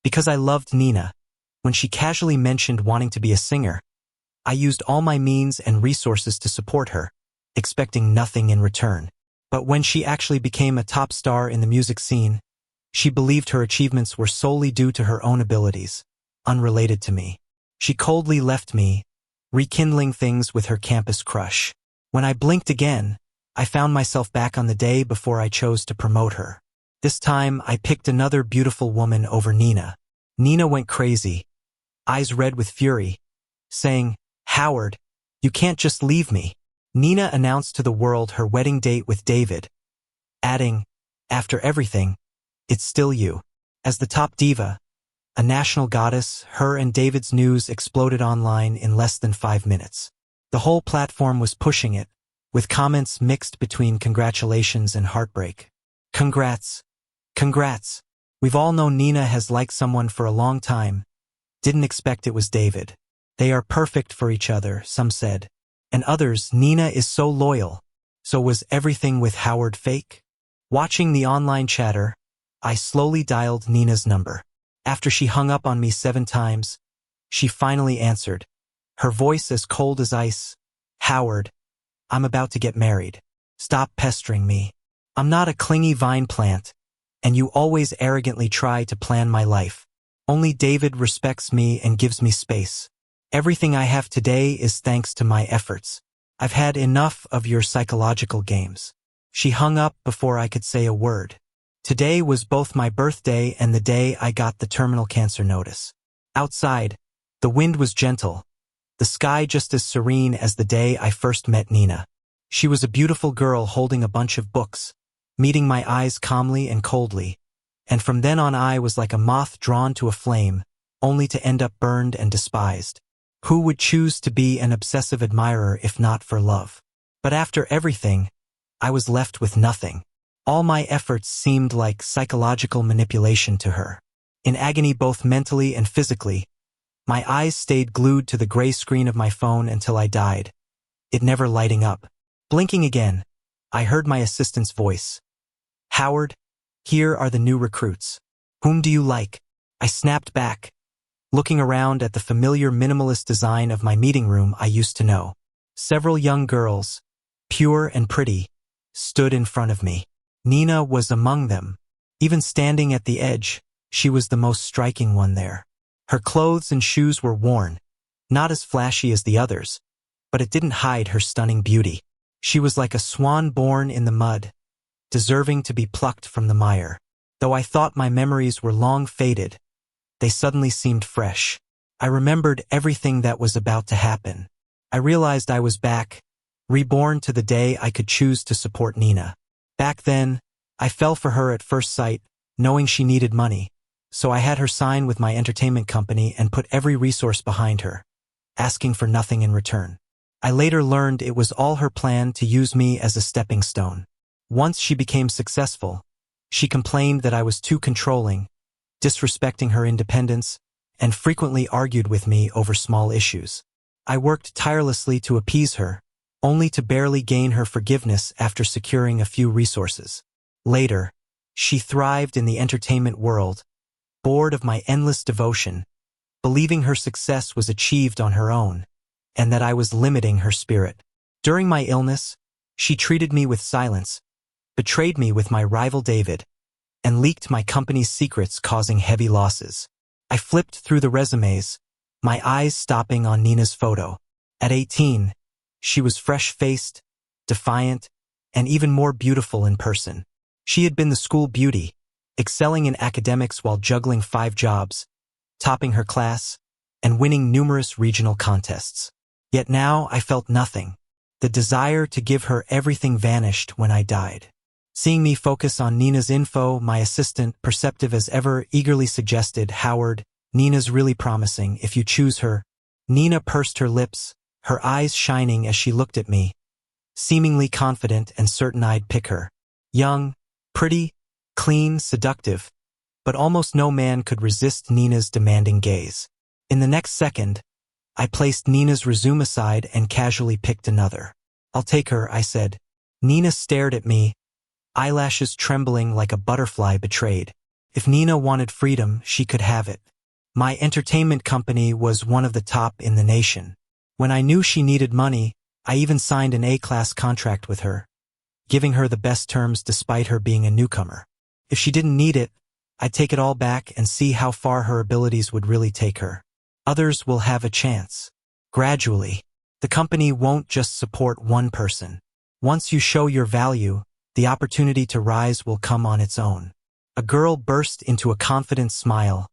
Because I loved Nina. When she casually mentioned wanting to be a singer, I used all my means and resources to support her, expecting nothing in return. But when she actually became a top star in the music scene, she believed her achievements were solely due to her own abilities, unrelated to me. She coldly left me, rekindling things with her campus crush. When I blinked again, I found myself back on the day before I chose to promote her. This time, I picked another beautiful woman over Nina. Nina went crazy, eyes red with fury, saying, "Howard, you can't just leave me." Nina announced to the world her wedding date with David, adding, "After everything, it's still you." As the top diva, a national goddess, her and David's news exploded online in less than 5 minutes. The whole platform was pushing it, with comments mixed between congratulations and heartbreak. Congrats. Congrats. We've all known Nina has liked someone for a long time. Didn't expect it was David. They are perfect for each other, some said. And others, Nina is so loyal. So was everything with Howard fake? Watching the online chatter, I slowly dialed Nina's number. After she hung up on me 7 times, she finally answered, her voice as cold as ice. "Howard, I'm about to get married. Stop pestering me. I'm not a clingy vine plant, and you always arrogantly try to plan my life. Only David respects me and gives me space. Everything I have today is thanks to my efforts. I've had enough of your psychological games." She hung up before I could say a word. Today was both my birthday and the day I got the terminal cancer notice. Outside, the wind was gentle, the sky just as serene as the day I first met Nina. She was a beautiful girl holding a bunch of books, meeting my eyes calmly and coldly, and from then on I was like a moth drawn to a flame, only to end up burned and despised. Who would choose to be an obsessive admirer if not for love? But after everything, I was left with nothing. All my efforts seemed like psychological manipulation to her. In agony both mentally and physically, my eyes stayed glued to the gray screen of my phone until I died, it never lighting up. Blinking again, I heard my assistant's voice. "Howard, here are the new recruits. Whom do you like?" I snapped back, looking around at the familiar minimalist design of my meeting room I used to know. Several young girls, pure and pretty, stood in front of me. Nina was among them. Even standing at the edge, she was the most striking one there. Her clothes and shoes were worn, not as flashy as the others, but it didn't hide her stunning beauty. She was like a swan born in the mud, deserving to be plucked from the mire. Though I thought my memories were long faded, they suddenly seemed fresh. I remembered everything that was about to happen. I realized I was back, reborn to the day I could choose to support Nina. Back then, I fell for her at first sight, knowing she needed money, so I had her sign with my entertainment company and put every resource behind her, asking for nothing in return. I later learned it was all her plan to use me as a stepping stone. Once she became successful, she complained that I was too controlling, disrespecting her independence, and frequently argued with me over small issues. I worked tirelessly to appease her, only to barely gain her forgiveness after securing a few resources. Later, she thrived in the entertainment world, bored of my endless devotion, believing her success was achieved on her own, and that I was limiting her spirit. During my illness, she treated me with silence, betrayed me with my rival David, and leaked my company's secrets, causing heavy losses. I flipped through the resumes, my eyes stopping on Nina's photo. At 18, she was fresh-faced, defiant, and even more beautiful in person. She had been the school beauty, excelling in academics while juggling 5 jobs, topping her class, and winning numerous regional contests. Yet now I felt nothing. The desire to give her everything vanished when I died. Seeing me focus on Nina's info, my assistant, perceptive as ever, eagerly suggested, "Howard, Nina's really promising if you choose her." Nina pursed her lips, her eyes shining as she looked at me, seemingly confident and certain I'd pick her. Young, pretty, clean, seductive, but almost no man could resist Nina's demanding gaze. In the next second, I placed Nina's resume aside and casually picked another. "I'll take her," I said. Nina stared at me, eyelashes trembling like a butterfly betrayed. If Nina wanted freedom, she could have it. My entertainment company was one of the top in the nation. When I knew she needed money, I even signed an A-class contract with her, giving her the best terms despite her being a newcomer. If she didn't need it, I'd take it all back and see how far her abilities would really take her. Others will have a chance. Gradually, the company won't just support one person. Once you show your value, the opportunity to rise will come on its own. A girl burst into a confident smile,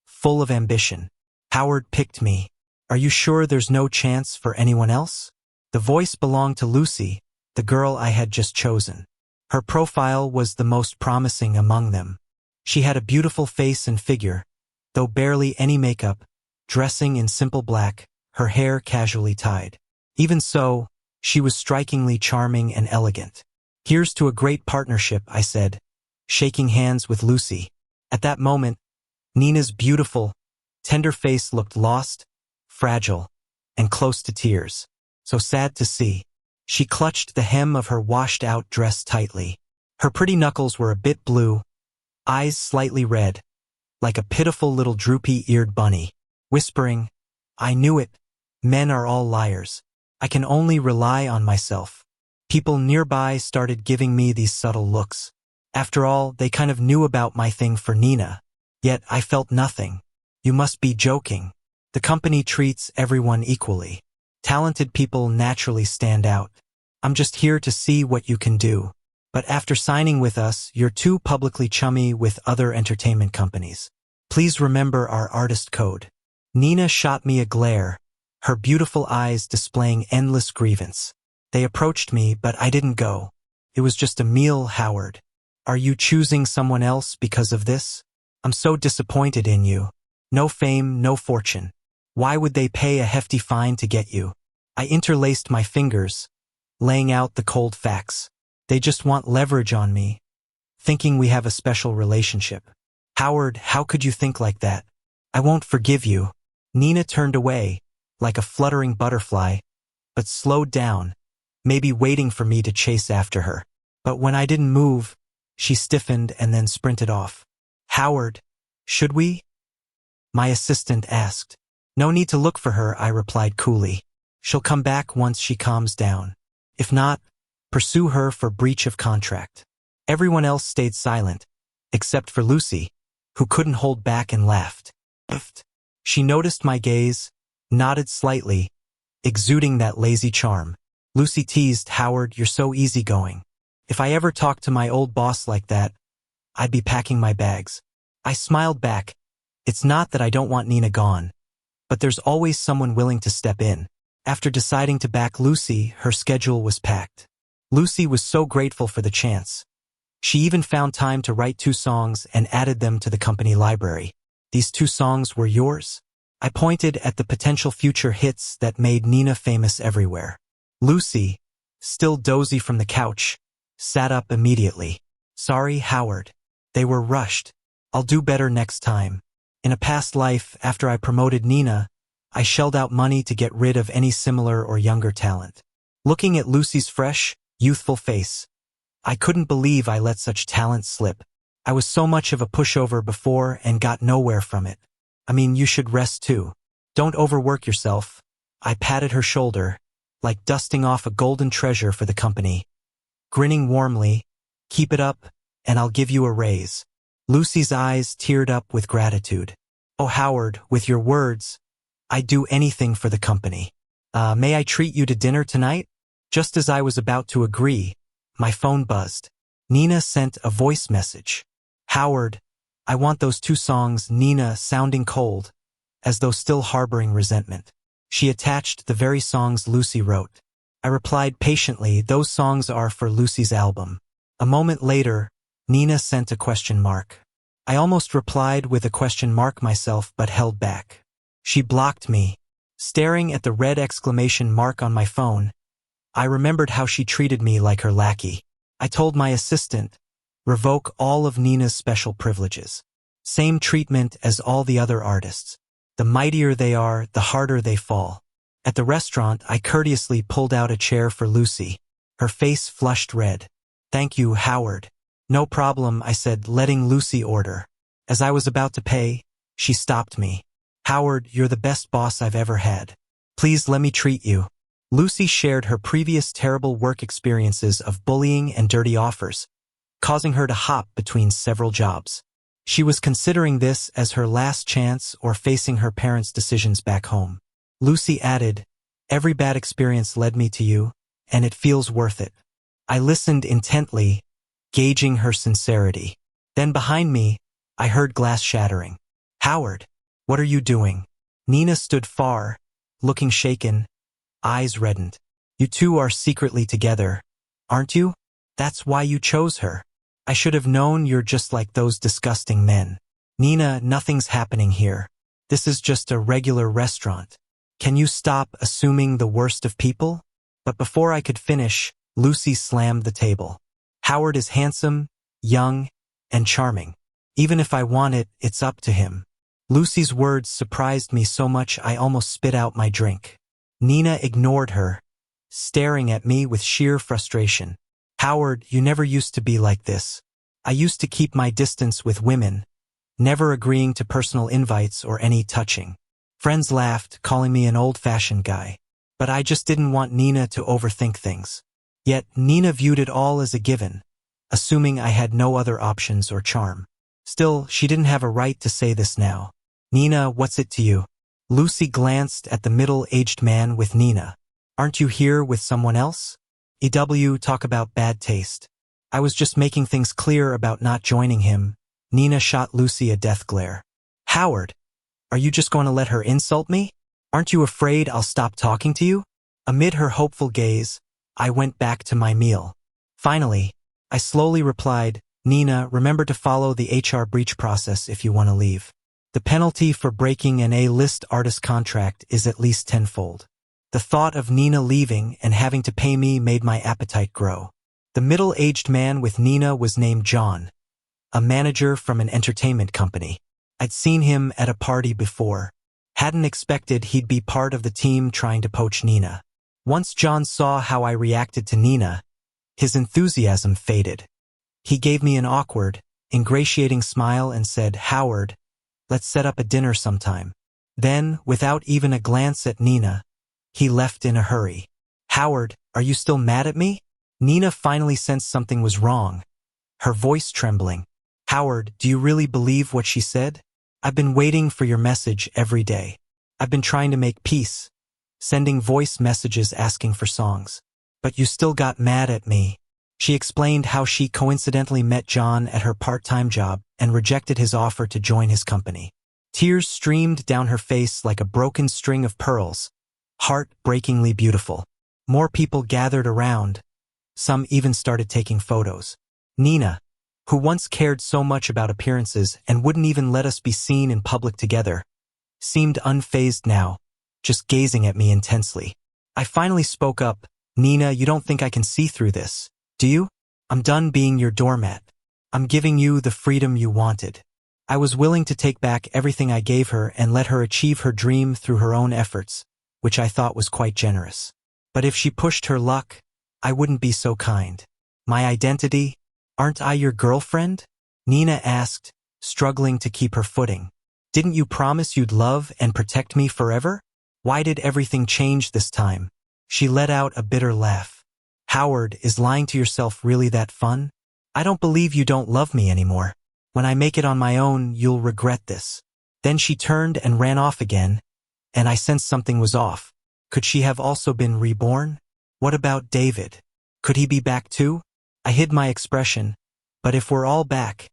full of ambition. Howard picked me. Are you sure there's no chance for anyone else? The voice belonged to Lucy, the girl I had just chosen. Her profile was the most promising among them. She had a beautiful face and figure, though barely any makeup, dressing in simple black, her hair casually tied. Even so, she was strikingly charming and elegant. Here's to a great partnership, I said, shaking hands with Lucy. At that moment, Nina's beautiful, tender face looked lost, fragile, and close to tears. So sad to see. She clutched the hem of her washed-out dress tightly. Her pretty knuckles were a bit blue, eyes slightly red, like a pitiful little droopy-eared bunny. Whispering, I knew it, men are all liars. I can only rely on myself. People nearby started giving me these subtle looks. After all, they kind of knew about my thing for Nina. Yet I felt nothing. You must be joking. The company treats everyone equally. Talented people naturally stand out. I'm just here to see what you can do. But after signing with us, you're too publicly chummy with other entertainment companies. Please remember our artist code. Nina shot me a glare, her beautiful eyes displaying endless grievance. They approached me, but I didn't go. It was just a meal, Howard. Are you choosing someone else because of this? I'm so disappointed in you. No fame, no fortune. Why would they pay a hefty fine to get you? I interlaced my fingers, laying out the cold facts. They just want leverage on me, thinking we have a special relationship. Howard, how could you think like that? I won't forgive you. Nina turned away, like a fluttering butterfly, but slowed down, maybe waiting for me to chase after her. But when I didn't move, she stiffened and then sprinted off. Howard, should we? My assistant asked. No need to look for her, I replied coolly. She'll come back once she calms down. If not, pursue her for breach of contract. Everyone else stayed silent, except for Lucy, who couldn't hold back and laughed. She noticed my gaze, nodded slightly, exuding that lazy charm. Lucy teased, Howard, you're so easygoing. If I ever talked to my old boss like that, I'd be packing my bags. I smiled back. It's not that I don't want Nina gone, but there's always someone willing to step in. After deciding to back Lucy, her schedule was packed. Lucy was so grateful for the chance. She even found time to write 2 songs and added them to the company library. These 2 songs were yours? I pointed at the potential future hits that made Nina famous everywhere. Lucy, still dozy from the couch, sat up immediately. Sorry, Howard. They were rushed. I'll do better next time. In a past life, after I promoted Nina, I shelled out money to get rid of any similar or younger talent. Looking at Lucy's fresh, youthful face, I couldn't believe I let such talent slip. I was so much of a pushover before and got nowhere from it. I mean, you should rest too. Don't overwork yourself. I patted her shoulder, like dusting off a golden treasure for the company. Grinning warmly, keep it up, and I'll give you a raise. Lucy's eyes teared up with gratitude. Oh, Howard, with your words, I'd do anything for the company. May I treat you to dinner tonight? Just as I was about to agree, my phone buzzed. Nina sent a voice message. Howard, I want those 2 songs, Nina sounding cold, as though still harboring resentment. She attached the very songs Lucy wrote. I replied patiently, those songs are for Lucy's album. A moment later, Nina sent a question mark. I almost replied with a question mark myself, but held back. She blocked me. Staring at the red exclamation mark on my phone, I remembered how she treated me like her lackey. I told my assistant, revoke all of Nina's special privileges. Same treatment as all the other artists. The mightier they are, the harder they fall. At the restaurant, I courteously pulled out a chair for Lucy. Her face flushed red. Thank you, Howard. No problem, I said, letting Lucy order. As I was about to pay, she stopped me. Howard, you're the best boss I've ever had. Please let me treat you. Lucy shared her previous terrible work experiences of bullying and dirty offers, causing her to hop between several jobs. She was considering this as her last chance or facing her parents' decisions back home. Lucy added, every bad experience led me to you, and it feels worth it. I listened intently, gauging her sincerity. Then behind me, I heard glass shattering. Howard, what are you doing? Nina stood far, looking shaken, eyes reddened. You two are secretly together, aren't you? That's why you chose her. I should have known you're just like those disgusting men. Nina, nothing's happening here. This is just a regular restaurant. Can you stop assuming the worst of people? But before I could finish, Lucy slammed the table. Howard is handsome, young, and charming. Even if I want it, it's up to him. Lucy's words surprised me so much I almost spit out my drink. Nina ignored her, staring at me with sheer frustration. Howard, you never used to be like this. I used to keep my distance with women, never agreeing to personal invites or any touching. Friends laughed, calling me an old-fashioned guy. But I just didn't want Nina to overthink things. Yet Nina viewed it all as a given, assuming I had no other options or charm. Still, she didn't have a right to say this now. Nina, what's it to you? Lucy glanced at the middle-aged man with Nina. Aren't you here with someone else? EW, talk about bad taste. I was just making things clear about not joining him. Nina shot Lucy a death glare. Howard, are you just going to let her insult me? Aren't you afraid I'll stop talking to you? Amid her hopeful gaze, I went back to my meal. Finally, I slowly replied, Nina, remember to follow the HR breach process if you want to leave. The penalty for breaking an A-list artist contract is at least tenfold. The thought of Nina leaving and having to pay me made my appetite grow. The middle-aged man with Nina was named John, a manager from an entertainment company. I'd seen him at a party before. Hadn't expected he'd be part of the team trying to poach Nina. Once John saw how I reacted to Nina, his enthusiasm faded. He gave me an awkward, ingratiating smile and said, Howard, let's set up a dinner sometime. Then, without even a glance at Nina, he left in a hurry. Howard, are you still mad at me? Nina finally sensed something was wrong, her voice trembling. Howard, do you really believe what she said? I've been waiting for your message every day. I've been trying to make peace, sending voice messages asking for songs. But you still got mad at me. She explained how she coincidentally met John at her part-time job and rejected his offer to join his company. Tears streamed down her face like a broken string of pearls, heart-breakingly beautiful. More people gathered around. Some even started taking photos. Nina, who once cared so much about appearances and wouldn't even let us be seen in public together, seemed unfazed now, just gazing at me intensely. I finally spoke up. Nina, you don't think I can see through this, do you? I'm done being your doormat. I'm giving you the freedom you wanted. I was willing to take back everything I gave her and let her achieve her dream through her own efforts, which I thought was quite generous. But if she pushed her luck, I wouldn't be so kind. My identity? Aren't I your girlfriend? Nina asked, struggling to keep her footing. Didn't you promise you'd love and protect me forever? Why did everything change this time? She let out a bitter laugh. Howard, is lying to yourself really that fun? I don't believe you don't love me anymore. When I make it on my own, you'll regret this. Then she turned and ran off again, and I sensed something was off. Could she have also been reborn? What about David? Could he be back too? I hid my expression, but if we're all back,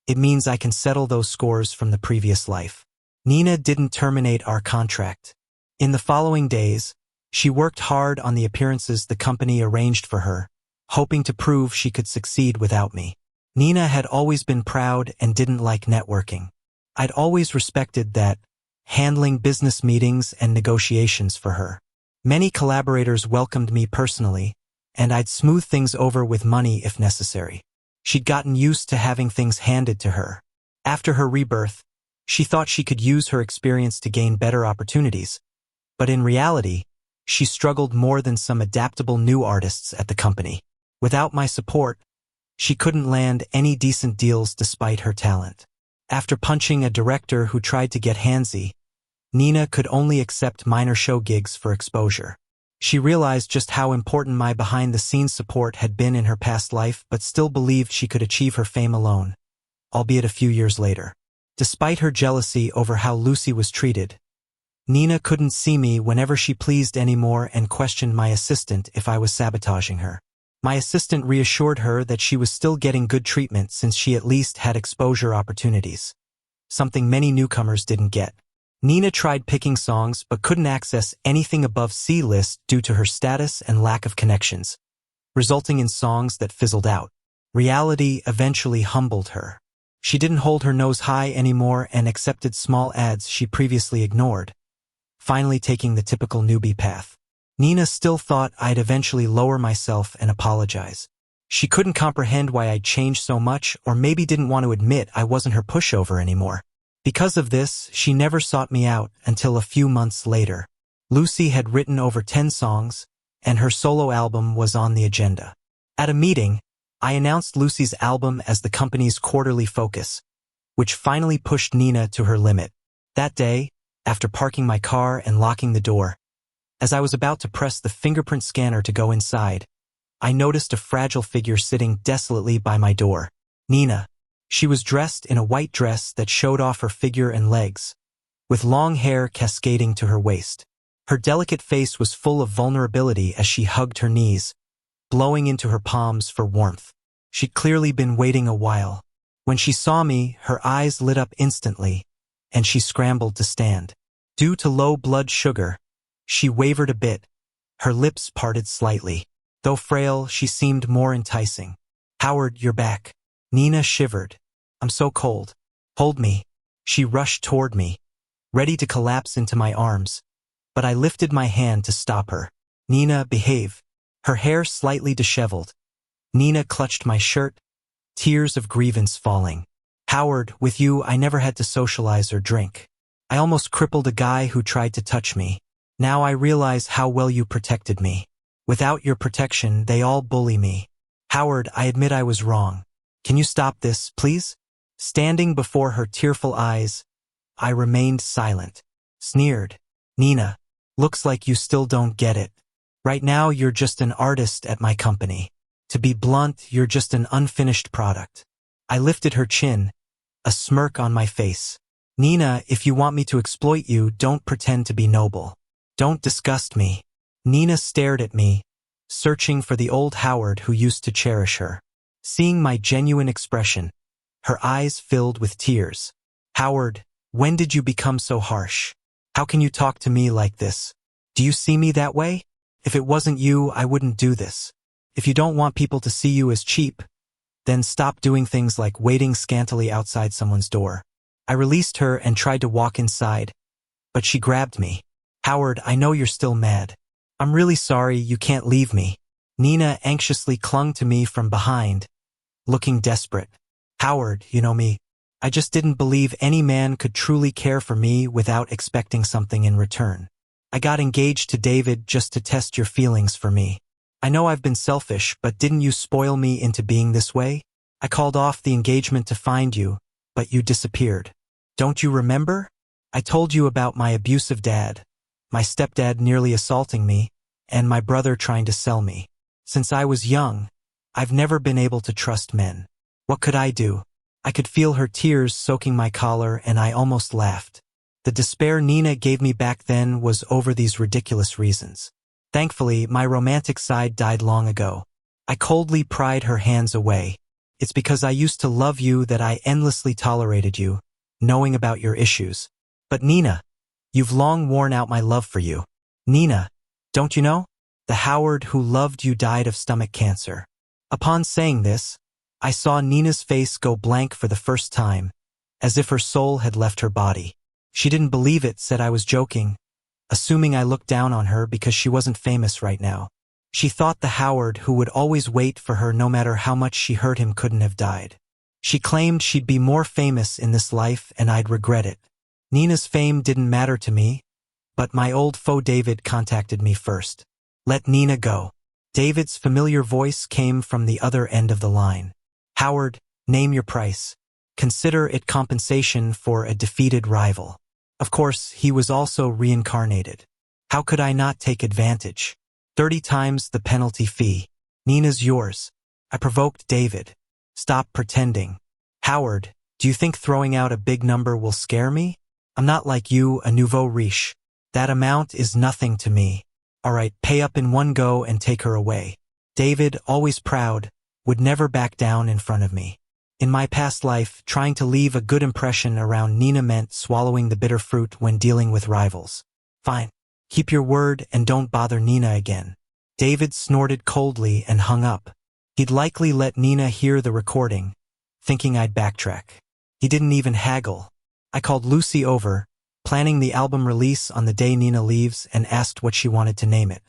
it means I can settle those scores from the previous life. Nina didn't terminate our contract. In the following days, she worked hard on the appearances the company arranged for her, hoping to prove she could succeed without me. Nina had always been proud and didn't like networking. I'd always respected that, handling business meetings and negotiations for her. Many collaborators welcomed me personally, and I'd smooth things over with money if necessary. She'd gotten used to having things handed to her. After her rebirth, she thought she could use her experience to gain better opportunities, but in reality, she struggled more than some adaptable new artists at the company. Without my support, she couldn't land any decent deals despite her talent. After punching a director who tried to get handsy, Nina could only accept minor show gigs for exposure. She realized just how important my behind-the-scenes support had been in her past life, but still believed she could achieve her fame alone, albeit a few years later. Despite her jealousy over how Lucy was treated, Nina couldn't see me whenever she pleased anymore and questioned my assistant if I was sabotaging her. My assistant reassured her that she was still getting good treatment since she at least had exposure opportunities, something many newcomers didn't get. Nina tried picking songs but couldn't access anything above C-list due to her status and lack of connections, resulting in songs that fizzled out. Reality eventually humbled her. She didn't hold her nose high anymore and accepted small ads she previously ignored, finally taking the typical newbie path. Nina still thought I'd eventually lower myself and apologize. She couldn't comprehend why I'd changed so much, or maybe didn't want to admit I wasn't her pushover anymore. Because of this, she never sought me out until a few months later. Lucy had written over 10 songs, and her solo album was on the agenda. At a meeting, I announced Lucy's album as the company's quarterly focus, which finally pushed Nina to her limit. That day, after parking my car and locking the door, as I was about to press the fingerprint scanner to go inside, I noticed a fragile figure sitting desolately by my door. Nina. She was dressed in a white dress that showed off her figure and legs, with long hair cascading to her waist. Her delicate face was full of vulnerability as she hugged her knees, blowing into her palms for warmth. She'd clearly been waiting a while. When she saw me, her eyes lit up instantly, and she scrambled to stand. Due to low blood sugar, she wavered a bit, her lips parted slightly. Though frail, she seemed more enticing. "Howard, you're back." Nina shivered. "I'm so cold. Hold me." She rushed toward me, ready to collapse into my arms, but I lifted my hand to stop her. "Nina, behave." Her hair slightly disheveled. Nina clutched my shirt, tears of grievance falling. "Howard, with you I never had to socialize or drink. I almost crippled a guy who tried to touch me. Now I realize how well you protected me. Without your protection, they all bully me. Howard, I admit I was wrong. Can you stop this, please?" Standing before her tearful eyes, I remained silent. Sneered. "Nina, looks like you still don't get it. Right now you're just an artist at my company. To be blunt, you're just an unfinished product." I lifted her chin, a smirk on my face. "Nina, if you want me to exploit you, don't pretend to be noble. Don't disgust me." Nina stared at me, searching for the old Howard who used to cherish her. Seeing my genuine expression, her eyes filled with tears. "Howard, when did you become so harsh? How can you talk to me like this? Do you see me that way? If it wasn't you, I wouldn't do this. If you don't want people to see you as cheap, then stop doing things like waiting scantily outside someone's door." I released her and tried to walk inside, but she grabbed me. "Howard, I know you're still mad. I'm really sorry, you can't leave me." Nina anxiously clung to me from behind, looking desperate. "Howard, you know me. I just didn't believe any man could truly care for me without expecting something in return. I got engaged to David just to test your feelings for me. I know I've been selfish, but didn't you spoil me into being this way? I called off the engagement to find you, but you disappeared. Don't you remember? I told you about my abusive dad, my stepdad nearly assaulting me, and my brother trying to sell me. Since I was young, I've never been able to trust men. What could I do?" I could feel her tears soaking my collar, and I almost laughed. The despair Nina gave me back then was over these ridiculous reasons. Thankfully, my romantic side died long ago. I coldly pried her hands away. "It's because I used to love you that I endlessly tolerated you, knowing about your issues. But Nina, you've long worn out my love for you. Nina, don't you know? The Howard who loved you died of stomach cancer." Upon saying this, I saw Nina's face go blank for the first time, as if her soul had left her body. She didn't believe it, said I was joking, assuming I looked down on her because she wasn't famous right now. She thought the Howard who would always wait for her no matter how much she hurt him couldn't have died. She claimed she'd be more famous in this life and I'd regret it. Nina's fame didn't matter to me, but my old foe David contacted me first. "Let Nina go." David's familiar voice came from the other end of the line. "Howard, name your price. Consider it compensation for a defeated rival. Of course, he was also reincarnated. How could I not take advantage? 30 times the penalty fee. Nina's yours. I provoked David. Stop pretending. Howard, do you think throwing out a big number will scare me? I'm not like you, a nouveau riche. That amount is nothing to me. All right, pay up in one go and take her away. David, always proud, would never back down in front of me. In my past life, trying to leave a good impression around Nina meant swallowing the bitter fruit when dealing with rivals. Fine. Keep your word and don't bother Nina again. David snorted coldly and hung up. He'd likely let Nina hear the recording, thinking I'd backtrack. He didn't even haggle. I called Lucy over, planning the album release on the day Nina leaves, and asked what she wanted to name it.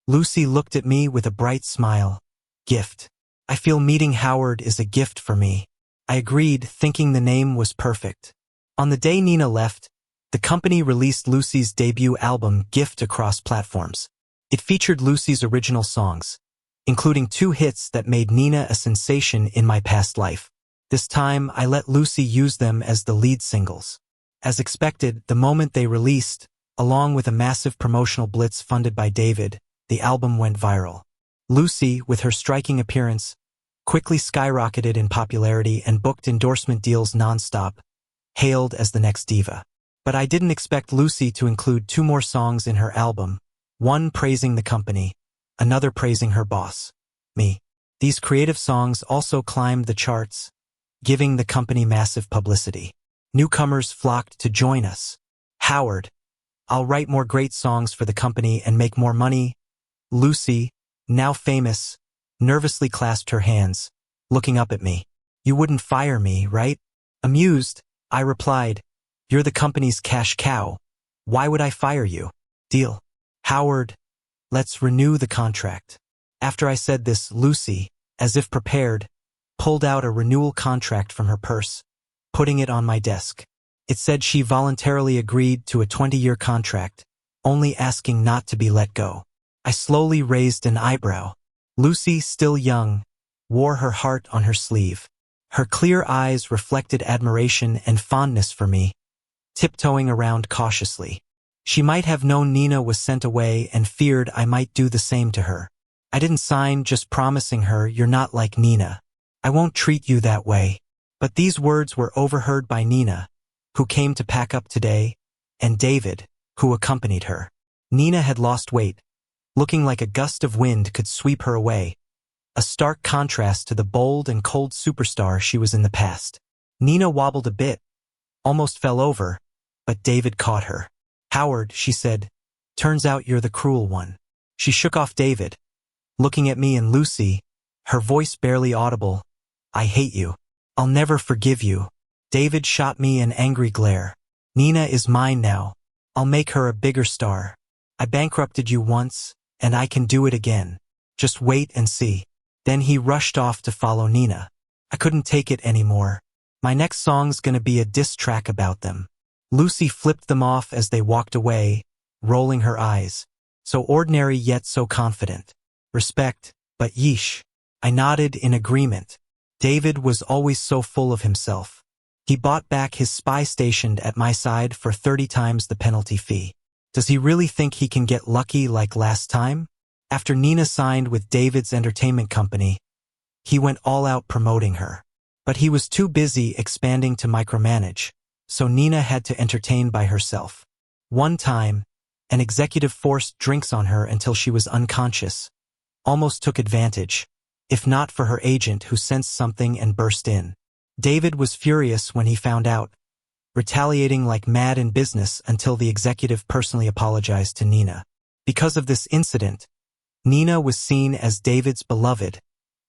Lucy looked at me with a bright smile. Gift. I feel meeting Howard is a gift for me. I agreed, thinking the name was perfect. On the day Nina left, the company released Lucy's debut album, Gift, across platforms. It featured Lucy's original songs, including 2 hits that made Nina a sensation in my past life. This time, I let Lucy use them as the lead singles. As expected, the moment they released, along with a massive promotional blitz funded by David, the album went viral. Lucy, with her striking appearance, quickly skyrocketed in popularity and booked endorsement deals nonstop, hailed as the next diva. But I didn't expect Lucy to include 2 more songs in her album, one praising the company, another praising her boss, me. These creative songs also climbed the charts, giving the company massive publicity. Newcomers flocked to join us. Howard, I'll write more great songs for the company and make more money. Lucy, now famous, nervously clasped her hands, looking up at me. You wouldn't fire me, right? Amused, I replied, you're the company's cash cow. Why would I fire you? Deal. Howard, let's renew the contract. After I said this, Lucy, as if prepared, pulled out a renewal contract from her purse, putting it on my desk. It said she voluntarily agreed to a 20-year contract, only asking not to be let go. I slowly raised an eyebrow. Lucy, still young, wore her heart on her sleeve. Her clear eyes reflected admiration and fondness for me, tiptoeing around cautiously. She might have known Nina was sent away and feared I might do the same to her. I didn't sign, just promising her, you're not like Nina. I won't treat you that way. But these words were overheard by Nina, who came to pack up today, and David, who accompanied her. Nina had lost weight, looking like a gust of wind could sweep her away, a stark contrast to the bold and cold superstar she was in the past. Nina wobbled a bit, almost fell over, but David caught her. Howard, she said, turns out you're the cruel one. She shook off David, looking at me and Lucy, her voice barely audible. I hate you. I'll never forgive you. David shot me an angry glare. Nina is mine now. I'll make her a bigger star. I bankrupted you once, and I can do it again. Just wait and see. Then he rushed off to follow Nina. I couldn't take it anymore. My next song's gonna be a diss track about them. Lucy flipped them off as they walked away, rolling her eyes. So ordinary yet so confident. Respect, but yeesh. I nodded in agreement. David was always so full of himself. He bought back his spy stationed at my side for 30 times the penalty fee. Does he really think he can get lucky like last time? After Nina signed with David's entertainment company, he went all out promoting her. But he was too busy expanding to micromanage, so Nina had to entertain by herself. One time, an executive forced drinks on her until she was unconscious, almost took advantage, if not for her agent who sensed something and burst in. David was furious when he found out, retaliating like mad in business until the executive personally apologized to Nina. Because of this incident, Nina was seen as David's beloved,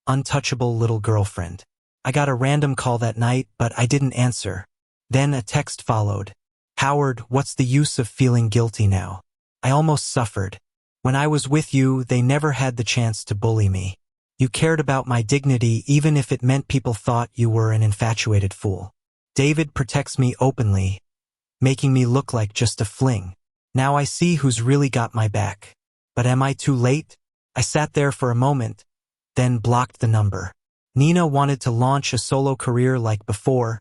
untouchable little girlfriend. I got a random call that night, but I didn't answer. Then a text followed. Howard, what's the use of feeling guilty now? I almost suffered. When I was with you, they never had the chance to bully me. You cared about my dignity even if it meant people thought you were an infatuated fool. David protects me openly, making me look like just a fling. Now I see who's really got my back. But am I too late? I sat there for a moment, then blocked the number. Nina wanted to launch a solo career like before,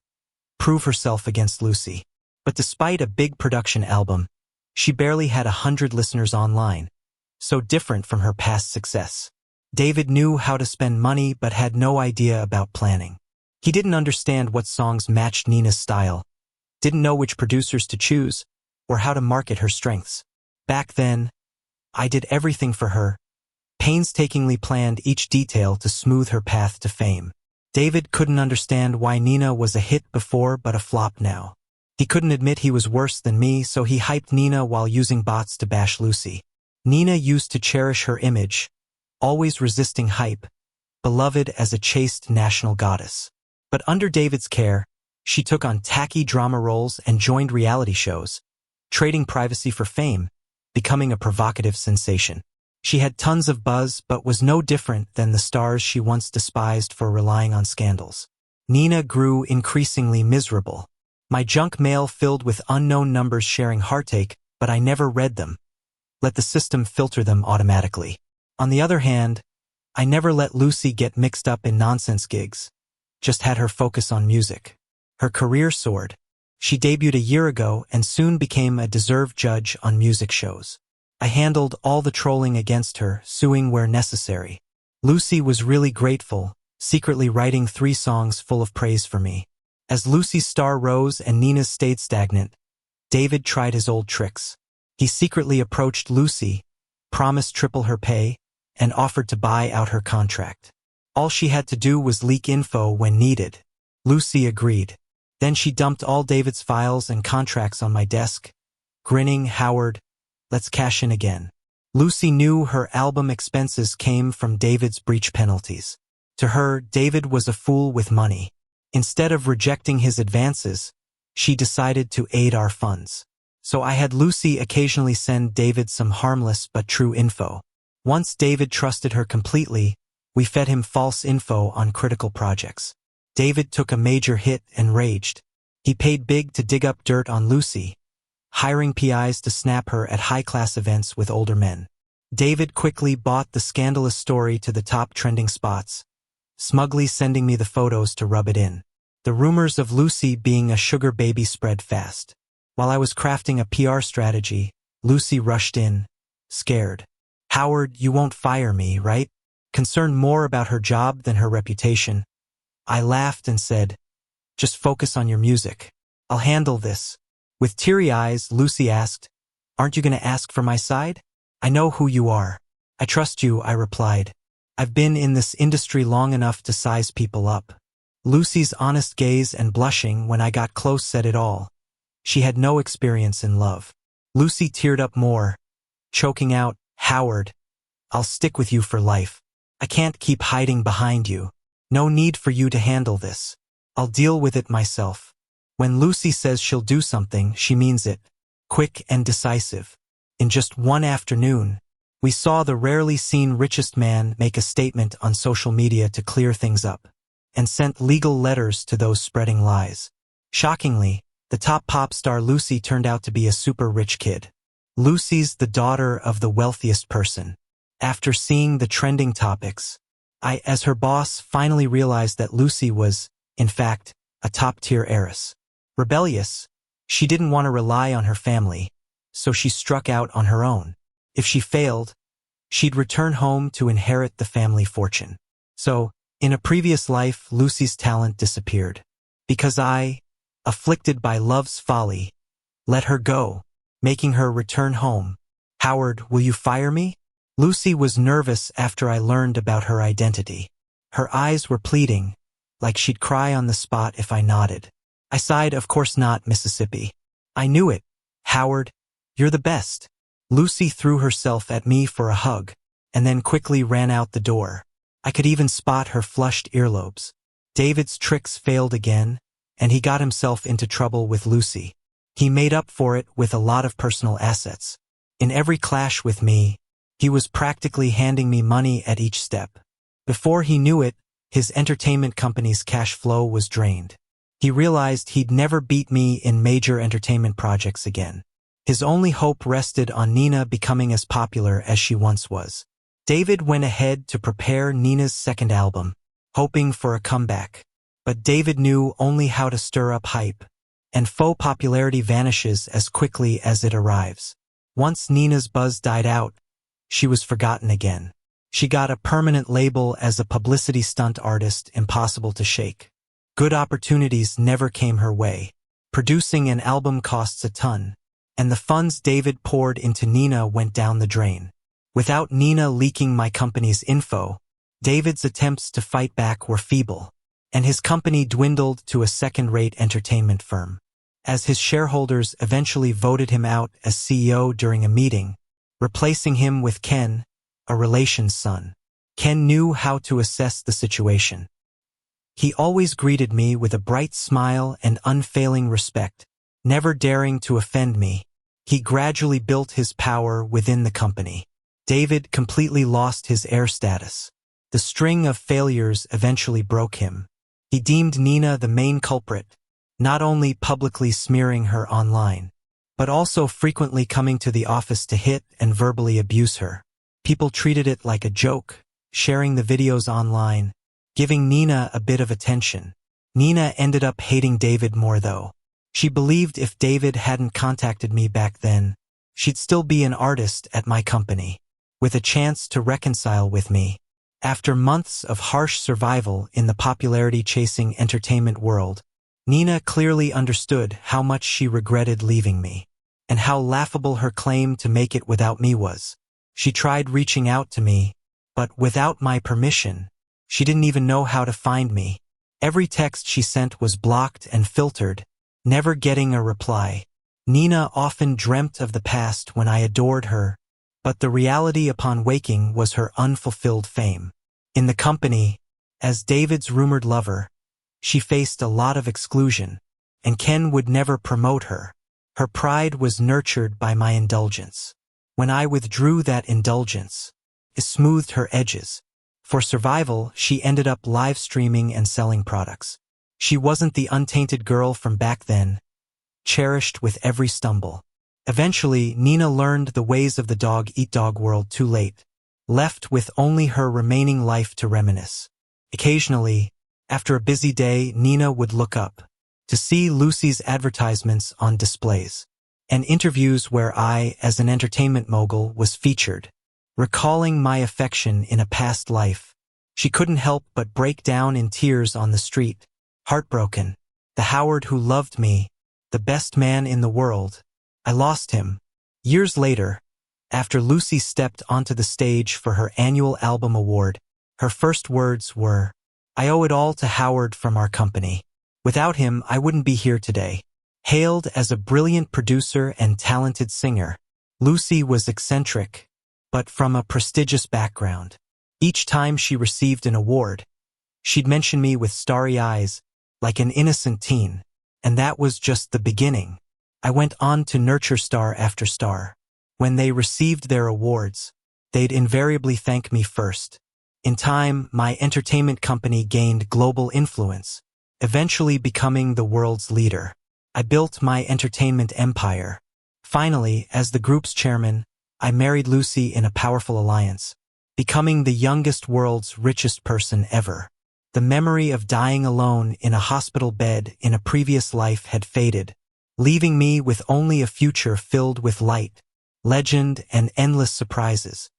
prove herself against Lucy. But despite a big production album, she barely had 100 listeners online, so different from her past success. David knew how to spend money but had no idea about planning. He didn't understand what songs matched Nina's style, didn't know which producers to choose, or how to market her strengths. Back then, I did everything for her, painstakingly planned each detail to smooth her path to fame. David couldn't understand why Nina was a hit before but a flop now. He couldn't admit he was worse than me, so he hyped Nina while using bots to bash Lucy. Nina used to cherish her image, always resisting hype, beloved as a chaste national goddess. But under David's care, she took on tacky drama roles and joined reality shows, trading privacy for fame, becoming a provocative sensation. She had tons of buzz but was no different than the stars she once despised for relying on scandals. Nina grew increasingly miserable. My junk mail filled with unknown numbers sharing heartache, but I never read them. Let the system filter them automatically. On the other hand, I never let Lucy get mixed up in nonsense gigs, just had her focus on music. Her career soared. She debuted a year ago and soon became a deserved judge on music shows. I handled all the trolling against her, suing where necessary. Lucy was really grateful, secretly writing 3 songs full of praise for me. As Lucy's star rose and Nina's stayed stagnant, David tried his old tricks. He secretly approached Lucy, promised triple her pay, and offered to buy out her contract. All she had to do was leak info when needed. Lucy agreed. Then she dumped all David's files and contracts on my desk, grinning, "Howard, let's cash in again." Lucy knew her album expenses came from David's breach penalties. To her, David was a fool with money. Instead of rejecting his advances, she decided to aid our funds. So I had Lucy occasionally send David some harmless but true info. Once David trusted her completely, we fed him false info on critical projects. David took a major hit and raged. He paid big to dig up dirt on Lucy, hiring PIs to snap her at high-class events with older men. David quickly bought the scandalous story to the top trending spots, smugly sending me the photos to rub it in. The rumors of Lucy being a sugar baby spread fast. While I was crafting a PR strategy, Lucy rushed in, scared. "Howard, you won't fire me, right?" Concerned more about her job than her reputation. I laughed and said, "Just focus on your music. I'll handle this." With teary eyes, Lucy asked, "Aren't you going to ask for my side?" "I know who you are. I trust you," I replied. "I've been in this industry long enough to size people up." Lucy's honest gaze and blushing when I got close said it all. She had no experience in love. Lucy teared up more, choking out, "Howard, I'll stick with you for life. I can't keep hiding behind you. No need for you to handle this. I'll deal with it myself." When Lucy says she'll do something, she means it. Quick and decisive. In just one afternoon, we saw the rarely seen richest man make a statement on social media to clear things up, and sent legal letters to those spreading lies. Shockingly, the top pop star Lucy turned out to be a super rich kid. Lucy's the daughter of the wealthiest person. After seeing the trending topics, I, as her boss, finally realized that Lucy was, in fact, a top-tier heiress. Rebellious, she didn't want to rely on her family, so she struck out on her own. If she failed, she'd return home to inherit the family fortune. So, in a previous life, Lucy's talent disappeared. Because I, afflicted by love's folly, let her go, making her return home. "Howard, will you fire me?" Lucy was nervous after I learned about her identity. Her eyes were pleading, like she'd cry on the spot if I nodded. I sighed, "Of course not, Mississippi. I knew it. Howard, you're the best." Lucy threw herself at me for a hug, and then quickly ran out the door. I could even spot her flushed earlobes. David's tricks failed again, and he got himself into trouble with Lucy. He made up for it with a lot of personal assets. In every clash with me, he was practically handing me money at each step. Before he knew it, his entertainment company's cash flow was drained. He realized he'd never beat me in major entertainment projects again. His only hope rested on Nina becoming as popular as she once was. David went ahead to prepare Nina's second album, hoping for a comeback. But David knew only how to stir up hype, and faux popularity vanishes as quickly as it arrives. Once Nina's buzz died out, she was forgotten again. She got a permanent label as a publicity stunt artist impossible to shake. Good opportunities never came her way. Producing an album costs a ton, and the funds David poured into Nina went down the drain. Without Nina leaking my company's info, David's attempts to fight back were feeble, and his company dwindled to a second-rate entertainment firm. As his shareholders eventually voted him out as CEO during a meeting, replacing him with Ken, a relation's son. Ken knew how to assess the situation. He always greeted me with a bright smile and unfailing respect, never daring to offend me. He gradually built his power within the company. David completely lost his heir status. The string of failures eventually broke him. He deemed Nina the main culprit, not only publicly smearing her online, but also frequently coming to the office to hit and verbally abuse her. People treated it like a joke, sharing the videos online, giving Nina a bit of attention. Nina ended up hating David more though. She believed if David hadn't contacted me back then, she'd still be an artist at my company, with a chance to reconcile with me. After months of harsh survival in the popularity-chasing entertainment world, Nina clearly understood how much she regretted leaving me, and how laughable her claim to make it without me was. She tried reaching out to me, but without my permission, she didn't even know how to find me. Every text she sent was blocked and filtered, never getting a reply. Nina often dreamt of the past when I adored her, but the reality upon waking was her unfulfilled fame. In the company, as David's rumored lover, she faced a lot of exclusion, and Ken would never promote her. Her pride was nurtured by my indulgence. When I withdrew that indulgence, it smoothed her edges. For survival, she ended up live streaming and selling products. She wasn't the untainted girl from back then, cherished with every stumble. Eventually, Nina learned the ways of the dog-eat-dog world too late, left with only her remaining life to reminisce. Occasionally, after a busy day, Nina would look up to see Lucy's advertisements on displays, and interviews where I, as an entertainment mogul, was featured. Recalling my affection in a past life, she couldn't help but break down in tears on the street, heartbroken. The Howard who loved me, the best man in the world, I lost him. Years later, after Lucy stepped onto the stage for her annual album award, her first words were, "I owe it all to Howard from our company. Without him, I wouldn't be here today." Hailed as a brilliant producer and talented singer, Lucy was eccentric, but from a prestigious background. Each time she received an award, she'd mention me with starry eyes, like an innocent teen. And that was just the beginning. I went on to nurture star after star. When they received their awards, they'd invariably thank me first. In time, my entertainment company gained global influence, eventually becoming the world's leader. I built my entertainment empire. Finally, as the group's chairman, I married Lucy in a powerful alliance, becoming the youngest world's richest person ever. The memory of dying alone in a hospital bed in a previous life had faded, leaving me with only a future filled with light, legend, and endless surprises.